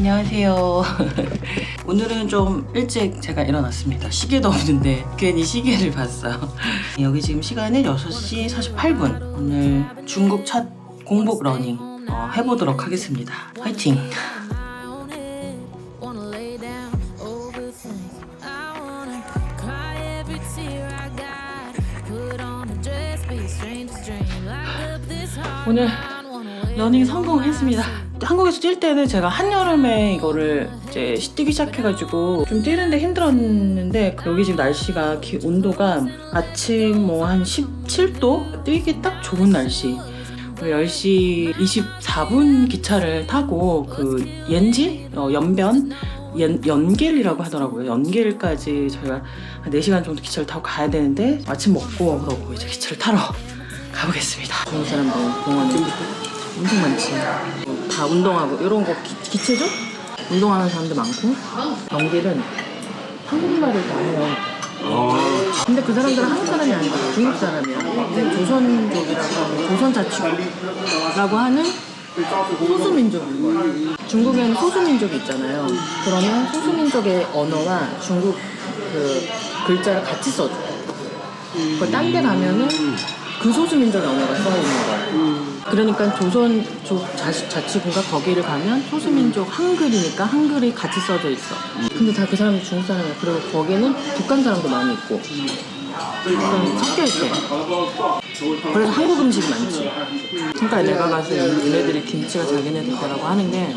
안녕하세요. 오늘은 좀 일찍 제가 일어났습니다. 시계도 없는데 괜히 시계를 봤어요. 여기 지금 시간은 6시 48분. 오늘 중국 첫 공복 러닝 해보도록 하겠습니다. 화이팅! 오늘 러닝 성공했습니다. 한국에서 뛸 때는 제가 한여름에 이거를 이제 뛰기 시작해가지고 좀 뛰는데 힘들었는데 여기 지금 날씨가 온도가 아침 뭐 한 17도? 뛰기 딱 좋은 날씨. 10시 24분 기차를 타고 그 옌지? 연변? 연길이라고 하더라고요. 연길까지 저희가 한 4시간 정도 기차를 타고 가야 되는데 아침 먹고 그러고 이제 기차를 타러 가보겠습니다. 좋은 사람들 공원에 엄청 많지. 다 운동하고 이런 거 기체죠? 운동하는 사람들 많고 연길은 한국말을 다 해요. 근데 그 사람들은 한국 사람이 아니고 중국 사람이야. 조선족이라고 하는 조선자치구라고 하는 소수민족인 거야. 중국에는 소수민족이 있잖아요. 그러면 소수민족의 언어와 중국 그 글자를 같이 써줘요. 그걸 딴 데 가면은 그 소수민족의 언어가 써있는 거야. 그러니까 조선자치구가 거기를 가면 소수민족 한글이니까 한글이 같이 써져 있어. 근데 다 그 사람이 중국 사람이야. 그리고 거기는 북한 사람도 많이 있고 그럼 섞여있대. 그래서 한국 음식이 많지. 그러니까 내가 가서 얘네들이 김치가 자기네들 거라고 하는 게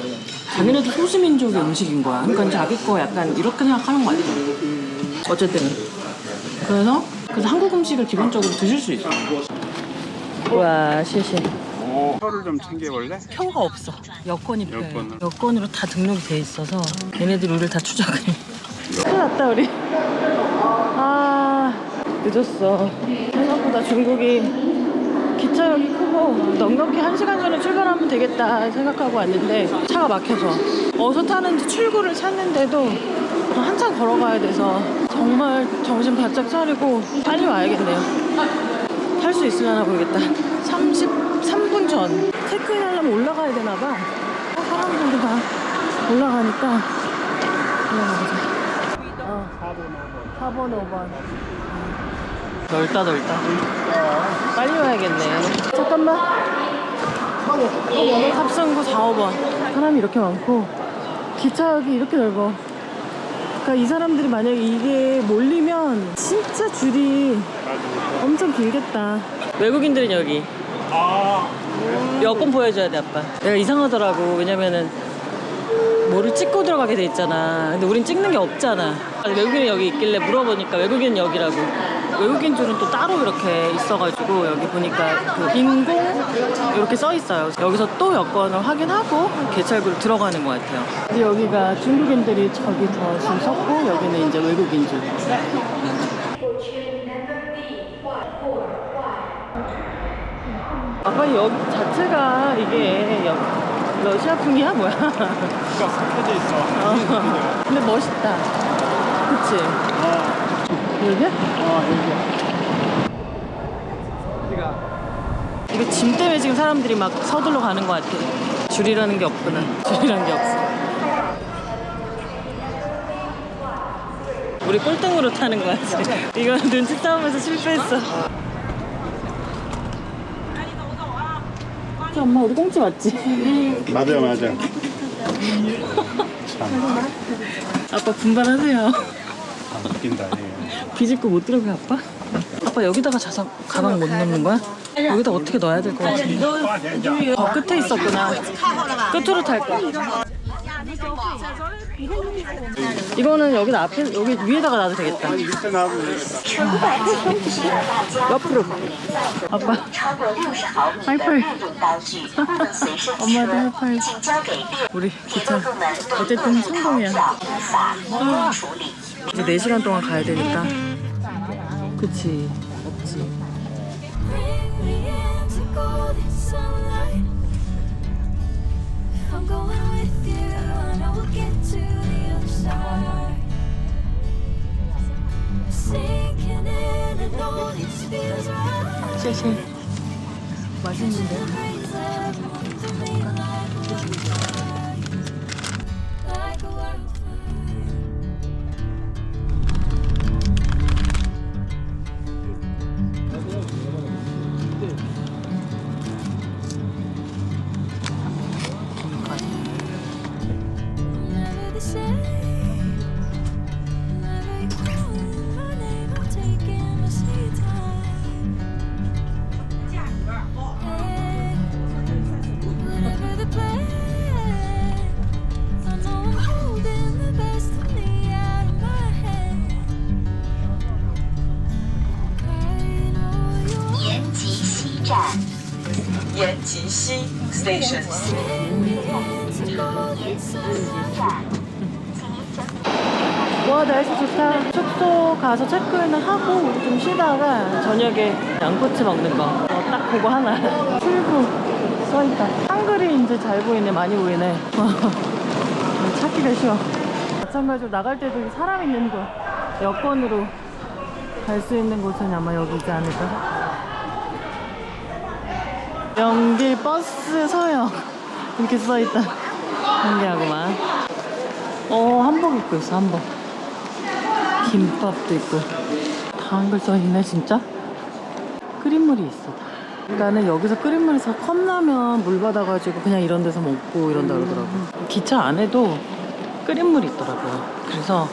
자기네들 소수민족의 음식인 거야. 그러니까 자기 거 약간 이렇게 생각하는 거 같아. 어쨌든 그래서 한국 음식을 기본적으로 드실 수 있어. 와, 시시. 표를 좀 챙겨볼래? 표가 없어. 여권이 필요해. 여권으로 다 등록이 돼 있어서 얘네들 우리를 다 추적을 해. 큰일 났다 우리. 아, 늦었어. 생각보다 중국이 기차역이 크고 넉넉히 1시간 전에 출발하면 되겠다 생각하고 왔는데 차가 막혀서 어디서 타는지 출구를 찾는데도 한참 걸어가야 돼서 정말 정신 바짝 차리고 빨리 와야겠네요. 탈 수 있으려나 모르겠다. 33분 전 체크인 하려면 올라가야 되나봐. 사람들도 다 올라가니까 올라가자. 4번 5번 넓다. 빨리 와야겠네. 잠깐만. 탑승구 4, 5번 사람이 이렇게 많고 기차역이 이렇게 넓어. 그러니까 이 사람들이 만약에 이게 몰리면 진짜 줄이 엄청 길겠다. 외국인들은 여기 여권 보여줘야 돼. 아빠 내가 이상하더라고. 왜냐면은 뭐를 찍고 들어가게 돼 있잖아. 근데 우린 찍는 게 없잖아. 외국인은 여기 있길래 물어보니까 외국인은 여기라고. 외국인 줄은 또 따로 이렇게 있어가지고 여기 보니까 그 인공 이렇게 써 있어요. 여기서 또 여권을 확인하고 개찰구로 들어가는 것 같아요. 근데 여기가 중국인들이 저기 더 줄 섰고 여기는 이제 외국인 줄. 아빠 여기 자체가 이게 러시아풍이야 뭐야? 이거 섞여져 있어. 근데 멋있다. 그치? 여기? 여기가. 이거 짐 때문에 지금 사람들이 막 서둘러 가는 것 같아. 줄이라는 게 없구나. 줄이라는 게 없어. 우리 꼴등으로 타는 거야 지금. 이거 눈치 싸움에서 실패했어. 엄마 우리 꽁치 맞지? 맞아. 아빠 분발하세요. 웃긴다. 비집고 못 들어가 아빠? 아빠 여기다가 가방 못 넣는 거야? 여기다 어떻게 넣어야 될 것 같은데. 끝에 있었구나. 끝으로 탈 거야. 이거는 여기다 앞에 여기 위에다가 놔도 되겠다. 옆으로. 아빠 하이파이브. 엄마도 하이파이브. 우리 기차 어쨌든 성공이야. 이제 4시간 동안 가야 되니까. 그치 없지. 쉐쉐 맛있는데? stations. 와 날씨 좋다. 숙소 가서 체크인을 하고 우리 좀 쉬다가 저녁에 양꼬치 먹는 거. 딱 그거 하나. 출구 써있다. 한글이 이제 잘 보이네. 많이 보이네. 찾기가 쉬워. 마찬가지로 나갈 때도 사람 있는 곳, 여권으로 갈 수 있는 곳은 아마 여기지 않을까. 영길 버스 서역 이렇게 써있다. 신기하구만. 한복 입고 있어. 한복. 김밥도 있고. 다 한글 써있네 진짜. 끓인물이 있어. 나는 여기서 끓인물에서 컵라면 물 받아가지고 그냥 이런 데서 먹고 이런다 그러더라고. 기차 안에도 끓인물이 있더라고요. 그래서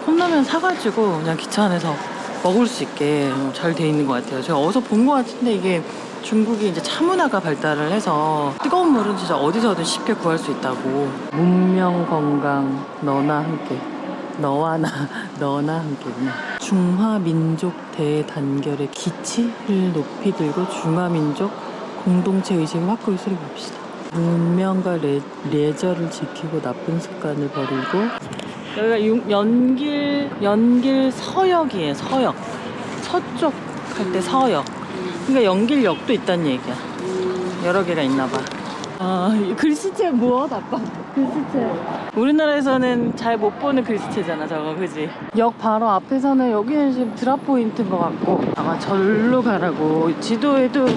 컵라면 사가지고 그냥 기차 안에서 먹을 수 있게 잘 돼 있는 것 같아요. 제가 어디서 본 것 같은데 이게 중국이 이제 차 문화가 발달을 해서 뜨거운 물은 진짜 어디서든 쉽게 구할 수 있다고. 문명 건강 너나 함께. 너와 나 너나 함께구나. 중화민족 대단결의 기치를 높이 들고 중화민족 공동체 의식을 확고히 수립합시다. 문명과 레저를 지키고 나쁜 습관을 버리고. 여기가 연길 서역이에요. 서역. 서쪽 갈 때 서역. 그러니까 연길역도 있다는 얘기야. 여러 개가 있나 봐. 이 글씨체 무엇 아빠? 글씨체. 우리나라에서는 잘 못 보는 글씨체잖아 저거. 그지? 역 바로 앞에서는 여기는 지금 드랍 포인트인 것 같고 아마 절로 가라고. 지도에도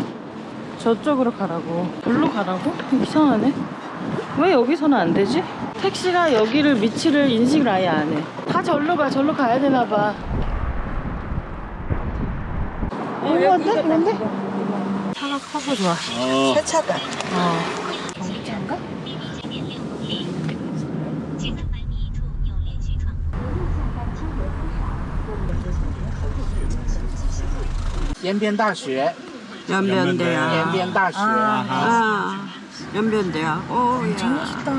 저쪽으로 가라고. 절로 가라고? 이상하네. 왜 여기서는 안 되지? 택시가 여기를 위치를 인식을 아예 안 해. 다 절로 가. 절로 가야 되나 봐. 이거 어때? 이런데? 차가 커서 좋아. 새 차가. 전기차인가? 延边大学， 연변대야. 延边大学。 연변대야. 엄청 멋있다.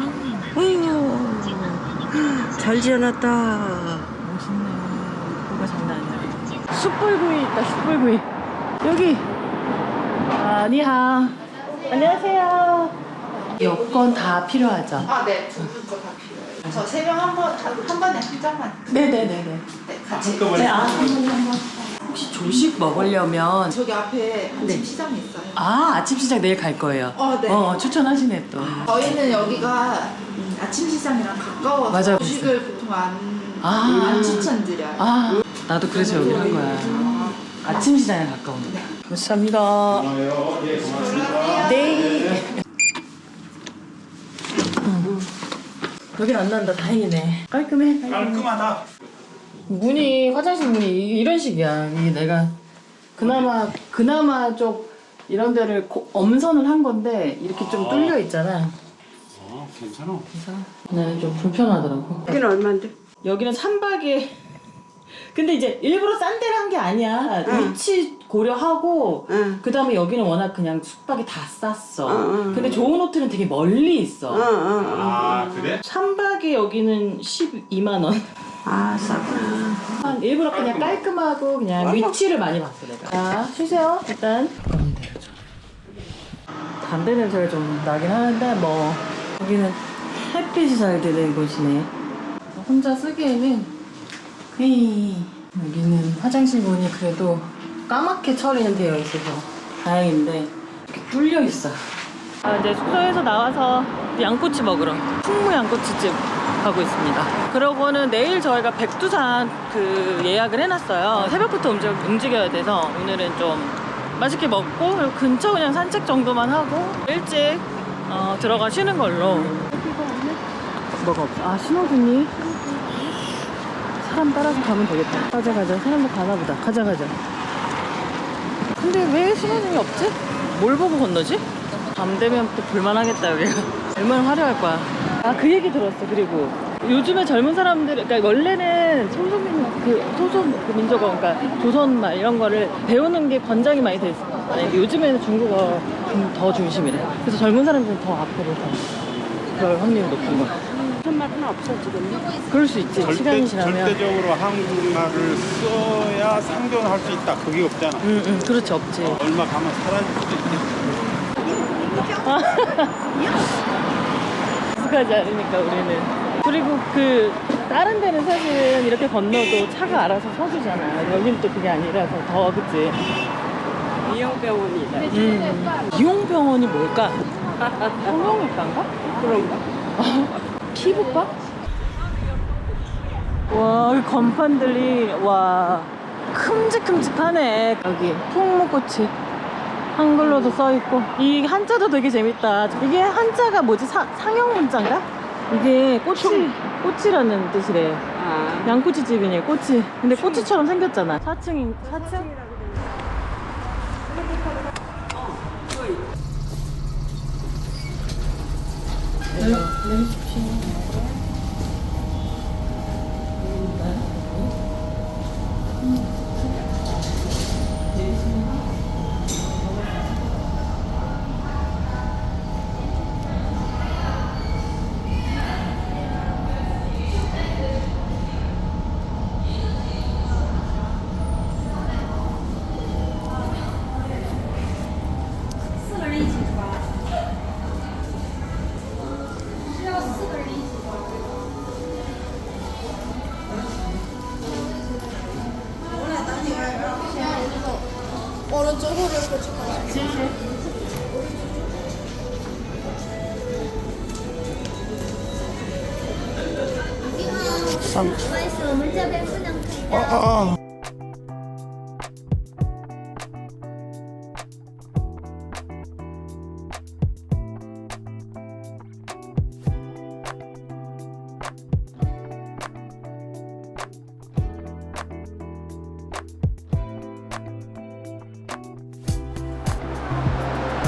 잘 지어놨다. 멋있네. 뭐가 장난 아니야. 숯불구이 있다. 숯불구이. 여기. 니하. 안녕하세요. 여권 다 필요하죠? 네, 두 분 거 다 필요해요. 저 세 명 한 번에 한 장만. 네네네네. 네, 같이. 네, 한번. 혹시 조식 먹으려면 저기 앞에 아침 시장이 있어요. 아침 시장 내일 갈 거예요. 네. 추천하시네 또. 저희는 여기가 아침 시장이랑 가까워서 맞아요. 조식을 보통 안 추천드려요. 나도 그래서 여기 한 거야. 아침 시장에 가까운데. 감사합니다. 네. 여긴 안 난다. 다행이네. 깔끔해. 깔끔하다. 문이 화장실 문이 이런 식이야. 이게 내가 그나마 좀 이런 데를 엄선을 한 건데 이렇게 좀 뚫려 있잖아. 괜찮아. 그래서 나는 좀 불편하더라고. 여기는 얼마인데? 여기는 3박에 근데 이제 일부러 싼 데를 한 게 아니야. 위치 고려하고 그 다음에 여기는 워낙 그냥 숙박이 다 쌌어. 근데 좋은 호텔은 되게 멀리 있어. 아 그래? 3박에 여기는 12만 원. 싸구나. 일부러 그냥 깔끔하고 그냥 위치를 많이 봤어 내가. 자 쉬세요 일단. 담배 냄새가 좀 나긴 하는데 뭐 여기는 햇빛이 잘 드는 곳이네. 혼자 쓰기에는 여기는 화장실 문이 그래도 까맣게 처리는 되어 있어서 다행인데 이렇게 뚫려 있어. 이제 숙소에서 나와서 양꼬치 먹으러 풍무 양꼬치집 가고 있습니다. 그러고는 내일 저희가 백두산 예약을 해놨어요. 새벽부터 움직여야 돼서 오늘은 좀 맛있게 먹고 그리고 근처 그냥 산책 정도만 하고 일찍 들어가 쉬는 걸로. 뭐가 없어? 신호등이 사람 따라서 가면 되겠다. 가자 사람도 가나보다. 가자. 근데 왜 신호등이 없지? 뭘 보고 건너지? 밤 되면 또 볼만하겠다 여기가. 얼마나 화려할 거야. 그 얘기 들었어. 그리고 요즘에 젊은 사람들, 그러니까 원래는 소소민족어, 그러니까 조선말 이런 거를 배우는 게 권장이 많이 돼 있어. 아니, 요즘에는 중국어 더 중심이래. 그래서 젊은 사람들은 더 앞으로 그럴 확률이 높은 거야. 천말은 없어 지금. 그럴 수 있지. 시간이 지나면. 절대적으로 한국말을 써야 상존할 수 있다. 그게 없잖아. 그렇지 없지. 얼마 가면 사라질 수도 있겠지. 익숙하지 않으니까 우리는. 그리고 그 다른 데는 사실은 이렇게 건너도 차가 알아서 서주잖아. 여기는 또 그게 아니라서 더, 그치? 미용병원이다. 미용병원이 뭘까? 성형외과인가? 그런가? 피부과? 와, 여기 건판들이, 와, 큼직큼직하네. 여기 풍무꽃이 한글로도 써있고. 이 한자도 되게 재밌다. 이게 한자가 뭐지? 상형 문자인가? 이게 꽃이라는 뜻이래. 아. 양꼬치집이네, 꽃이. 근데 꼬치처럼 생겼잖아. 4층? 오른쪽으로 이렇게 줄까요?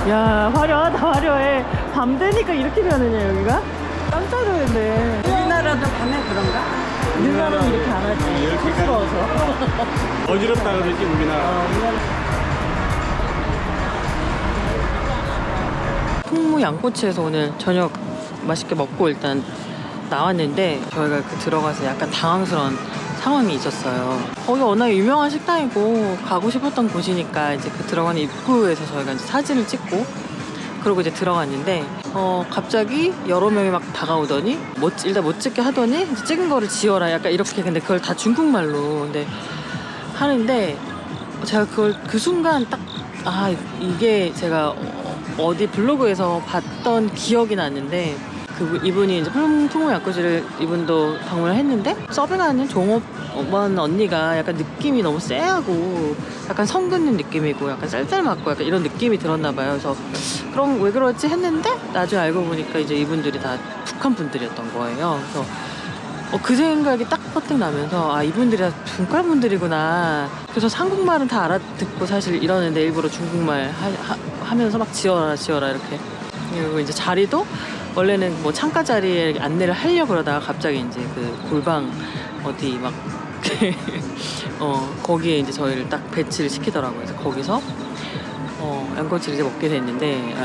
야, 화려하다, 화려해. 밤 되니까 이렇게 변하냐, 여기가? 깜짝 놀랐네. 우리나라도 밤에 그런가? 우리나라는 이렇게 안 하지. 이렇게 촌스러워서. 어지럽다 그러지 우리나라. 풍무 양꼬치에서 오늘 저녁 맛있게 먹고 일단 나왔는데 저희가 그 들어가서 약간 당황스러운 상황이 있었어요. 거기 워낙 유명한 식당이고 가고 싶었던 곳이니까 이제 그 들어가는 입구에서 저희가 이제 사진을 찍고 그러고 이제 들어갔는데 갑자기 여러 명이 막 다가오더니 일단 못 찍게 하더니 이제 찍은 거를 지워라 약간 이렇게. 근데 그걸 다 중국말로 근데 하는데 제가 그걸 그 순간 딱 이게 제가 어디 블로그에서 봤던 기억이 났는데 이분이 이제 풍무 양꼬치를 이분도 방문을 했는데 서빙하는 종업원 언니가 약간 느낌이 너무 쎄하고 약간 성 긋는 느낌이고 약간 짤짤맞고 약간 이런 느낌이 들었나 봐요. 그래서 그럼 왜 그러지 했는데 나중에 알고 보니까 이제 이분들이 다 북한 분들이었던 거예요. 그래서 그 생각이 딱 퍼뜩 나면서 이분들이 다 중칼 분들이구나. 그래서 한국말은 다 알아듣고 사실 이러는데 일부러 중국말 하면서 막 지어라 이렇게. 그리고 이제 자리도 원래는 뭐 창가 자리에 안내를 하려고 그러다가 갑자기 이제 그 골방 어디 막 거기에 이제 저희를 딱 배치를 시키더라고요. 그래서 거기서 양꼬치를 이제 먹게 됐는데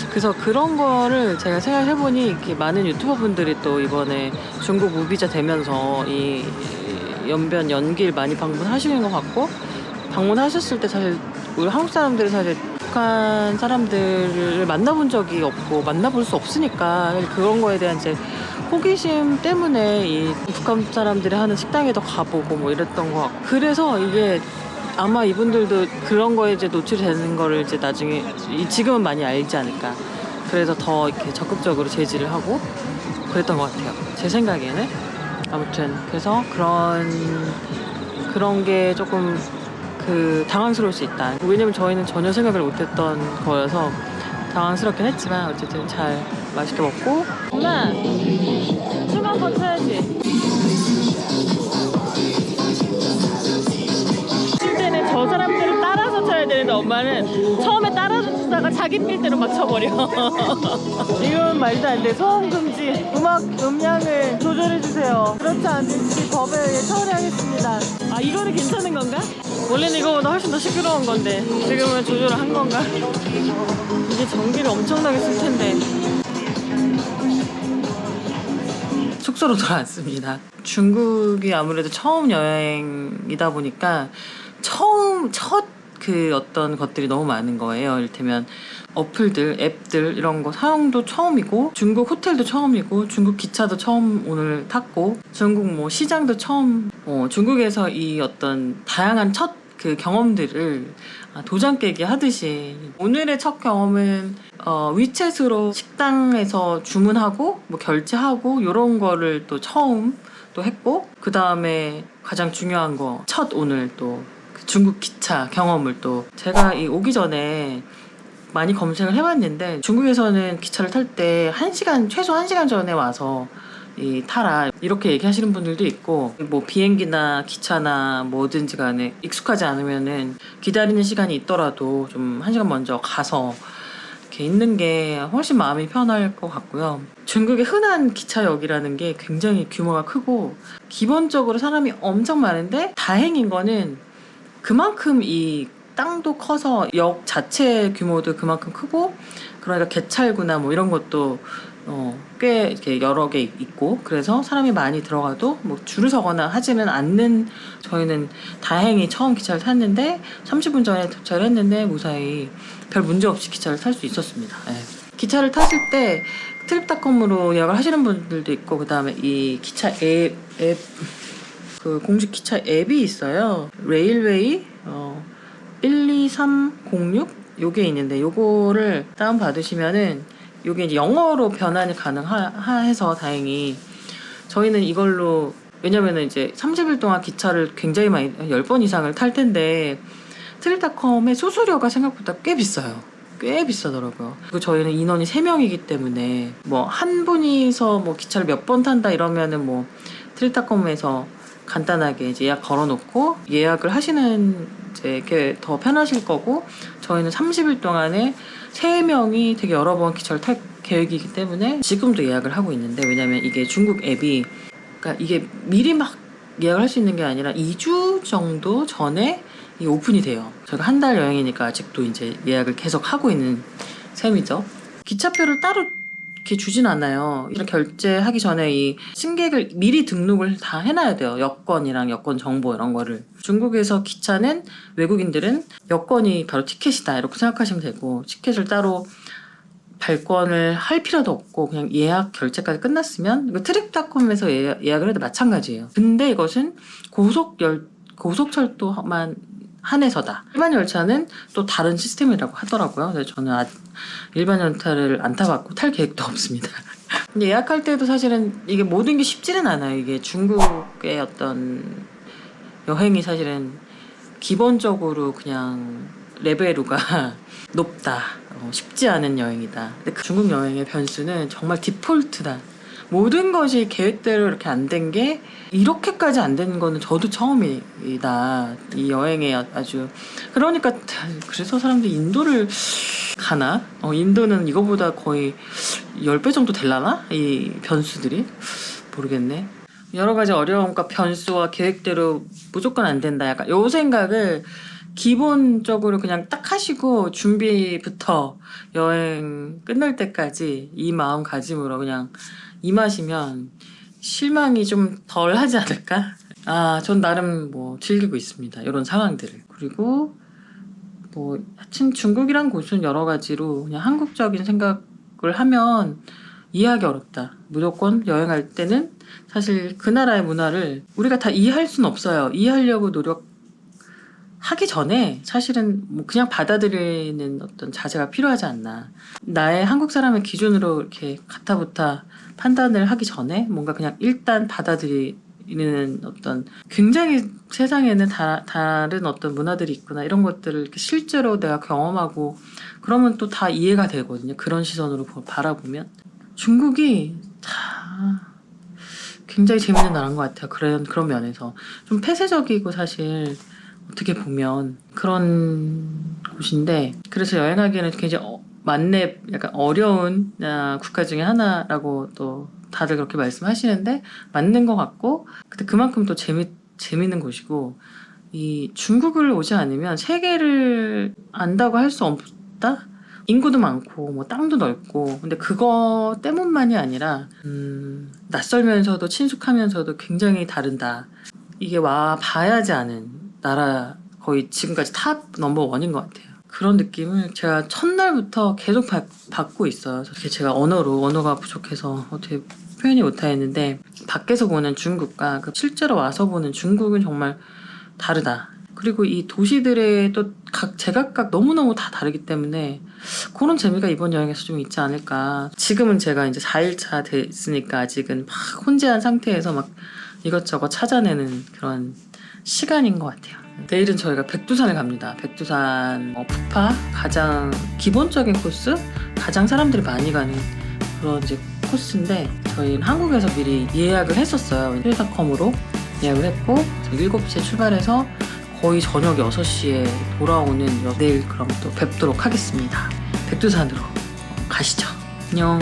그래서 그런 거를 제가 생각해보니 이렇게 많은 유튜버 분들이 또 이번에 중국 무비자 되면서 이 연길 많이 방문하시는 것 같고 방문하셨을 때 사실 우리 한국 사람들은 사실 북한 사람들을 만나본 적이 없고 만나볼 수 없으니까 그런 거에 대한 이제 호기심 때문에 이 북한 사람들이 하는 식당에도 가보고 뭐 이랬던 것 같고 그래서 이게 아마 이분들도 그런 거에 이제 노출이 되는 거를 이제 나중에 지금은 많이 알지 않을까. 그래서 더 이렇게 적극적으로 제지를 하고 그랬던 것 같아요. 제 생각에는. 아무튼 그래서 그런 게 조금 당황스러울 수 있다. 왜냐면 저희는 전혀 생각을 못했던 거여서 당황스럽긴 했지만 어쨌든 잘 맛있게 먹고. 엄마 춤 한번 춰야지. 출 때는 저 사람들을 따라서 쳐야 되는데 엄마는 처음에 따라서 추다가 자기 필대로 막 쳐버려. 이건 말도 안 돼. 소음 금지. 음량을 조절해주세요. 그렇지 않을지 법에 처리하겠습니다. 이거는 괜찮은 건가? 원래는 이거보다 훨씬 더 시끄러운 건데 지금은 조절을 한 건가? 이게 전기를 엄청나게 쓸 텐데. 숙소로 돌아왔습니다. 중국이 아무래도 처음 여행이다 보니까 첫 페이크 어떤 것들이 너무 많은 거예요. 이를테면 어플들, 앱들 이런 거 사용도 처음이고, 중국 호텔도 처음이고, 중국 기차도 처음 오늘 탔고, 중국 뭐 시장도 처음, 중국에서 이 어떤 다양한 첫 그 경험들을 도장 깨기 하듯이, 오늘의 첫 경험은 위챗으로 식당에서 주문하고 뭐 결제하고 이런 거를 또 처음 또 했고, 그 다음에 가장 중요한 거 첫 오늘 또 그 중국 기차 경험을 또 제가 이 오기 전에 많이 검색을 해봤는데, 중국에서는 기차를 탈 때 1시간, 최소 1시간 전에 와서 타라 이렇게 얘기하시는 분들도 있고, 뭐 비행기나 기차나 뭐든지 간에 익숙하지 않으면은 기다리는 시간이 있더라도 좀 1시간 먼저 가서 이렇게 있는 게 훨씬 마음이 편할 것 같고요. 중국의 흔한 기차역이라는 게 굉장히 규모가 크고 기본적으로 사람이 엄청 많은데, 다행인 거는 그만큼 이 땅도 커서 역 자체 규모도 그만큼 크고, 그러니까 개찰구나 뭐 이런 것도 꽤 이렇게 여러 개 있고, 그래서 사람이 많이 들어가도 뭐 줄을 서거나 하지는 않는, 저희는 다행히 처음 기차를 탔는데 30분 전에 도착을 했는데 무사히 별 문제 없이 기차를 탈 수 있었습니다. 네. 기차를 탔을 때 트립닷컴으로 예약을 하시는 분들도 있고, 그 다음에 이 기차 그 공식 기차 앱이 있어요. 레일웨이 12306 요게 있는데, 요거를 다운 받으시면은 요게 이제 영어로 변환이 가능해서 다행히 저희는 이걸로, 왜냐면은 이제 30일 동안 기차를 굉장히 많이 10번 이상을 탈 텐데, 트립닷컴의 수수료가 생각보다 꽤 비싸요. 꽤 비싸더라고요. 그리고 저희는 인원이 3명이기 때문에 뭐 한 분이서 뭐 기차를 몇 번 탄다 이러면은 뭐 트립닷컴에서 간단하게 이제 예약 걸어놓고 예약을 하시는 이제 게 더 편하실 거고, 저희는 30일 동안에 3명이 되게 여러 번 기차를 탈 계획이기 때문에 지금도 예약을 하고 있는데, 왜냐면 이게 중국 앱이, 그러니까 이게 미리 막 예약을 할 수 있는 게 아니라 2주 정도 전에 오픈이 돼요. 저희가 한 달 여행이니까 아직도 이제 예약을 계속 하고 있는 셈이죠. 기차표를 따로 이렇게 주진 않아요. 이렇게 결제하기 전에 이 승객을 미리 등록을 다 해놔야 돼요. 여권이랑 여권 정보 이런 거를. 중국에서 기차는 외국인들은 여권이 바로 티켓이다 이렇게 생각하시면 되고, 티켓을 따로 발권을 할 필요도 없고 그냥 예약 결제까지 끝났으면, 이거 트립닷컴에서 예약을 해도 마찬가지예요. 근데 이것은 고속철도만 한해서다. 일반 열차는 또 다른 시스템이라고 하더라고요. 그래서 저는 일반 열차를 안 타봤고 탈 계획도 없습니다. 근데 예약할 때도 사실은 이게 모든 게 쉽지는 않아요. 이게 중국의 어떤 여행이 사실은 기본적으로 그냥 레벨루가 높다. 쉽지 않은 여행이다. 근데 그 중국 여행의 변수는 정말 디폴트다. 모든 것이 계획대로 이렇게 안 된 게, 이렇게까지 안 되는 거는 저도 처음이다. 이 여행에 아주. 그러니까 그래서 사람들이 인도를 가나? 인도는 이거보다 거의 10배 정도 될라나? 이 변수들이? 모르겠네. 여러 가지 어려움과 변수와 계획대로 무조건 안 된다. 약간 요 생각을 기본적으로 그냥 딱 하시고 준비부터 여행 끝날 때까지 이 마음가짐으로 그냥 임하시면 실망이 좀 덜 하지 않을까? 전 나름 뭐 즐기고 있습니다. 이런 상황들을. 그리고 뭐 하여튼 중국이란 곳은 여러 가지로 그냥 한국적인 생각을 하면 이해하기 어렵다. 무조건 여행할 때는 사실 그 나라의 문화를 우리가 다 이해할 수는 없어요. 이해하려고 노력하기 전에 사실은 뭐 그냥 받아들이는 어떤 자세가 필요하지 않나. 나의 한국 사람의 기준으로 이렇게 가타부타 판단을 하기 전에 뭔가 그냥 일단 받아들이는 어떤, 굉장히 세상에는 다른 어떤 문화들이 있구나 이런 것들을 이렇게 실제로 내가 경험하고 그러면 또 다 이해가 되거든요. 그런 시선으로 바라보면 중국이 다 굉장히 재밌는 나라인 것 같아요. 그런 면에서 좀 폐쇄적이고 사실 어떻게 보면 그런 곳인데, 그래서 여행하기에는 굉장히 만렙, 약간 어려운 국가 중에 하나라고 또 다들 그렇게 말씀하시는데 맞는 것 같고, 근데 그만큼 또 재밌는 곳이고, 이 중국을 오지 않으면 세계를 안다고 할 수 없다? 인구도 많고 뭐 땅도 넓고, 근데 그거 때문만이 아니라 낯설면서도 친숙하면서도 굉장히 다른다. 이게 와 봐야지 아는 나라거든요. 거의 지금까지 탑 넘버원인 것 같아요. 그런 느낌을 제가 첫날부터 계속 받고 있어요. 이렇게 제가 언어가 부족해서 어떻게 표현이 못하겠는데 밖에서 보는 중국과 실제로 와서 보는 중국은 정말 다르다. 그리고 이 도시들의 또 제각각 너무너무 다 다르기 때문에 그런 재미가 이번 여행에서 좀 있지 않을까. 지금은 제가 이제 4일차 됐으니까 아직은 막 혼재한 상태에서 막 이것저것 찾아내는 그런 시간인 것 같아요. 내일은 저희가 백두산을 갑니다. 백두산 푸파 가장 기본적인 코스, 가장 사람들이 많이 가는 그런 이제 코스인데 저희는 한국에서 미리 예약을 했었어요. 힐닷컴으로 예약을 했고 7시에 출발해서 거의 저녁 6시에 돌아오는 내일 그럼 또 뵙도록 하겠습니다. 백두산으로 가시죠. 안녕.